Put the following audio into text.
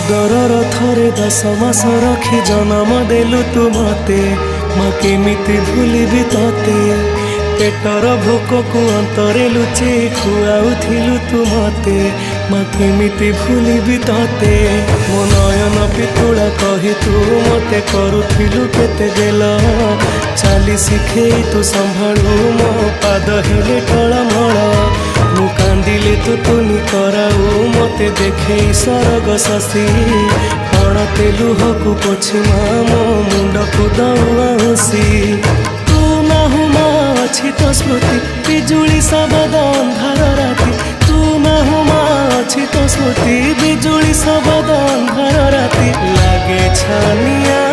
उदर थरे 10 मास रखी जन्म देलु तू मते माँ केमिति भूलिबी तते पेटर भोक को अंतरे लुचे खुआउथिलु तू मते माँ केमिति भूलिबी तते मो नयन पितुड़ा कही तू मते करुथिलु केते गेल चाली शिखेई तू संभाळु मो पाद हेले टळमळ मु कांदिले तू तुनी कराऊ मते देखे सरग शशि पणते लुहकु पोछि मो मुंड को दौसी तू नाहु मा अछि तो स्मृति बिजुली सबद अंधार राति तू नाहु मा अछि तो स्मृति बिजुली सबद अंधार राति लागे छानिया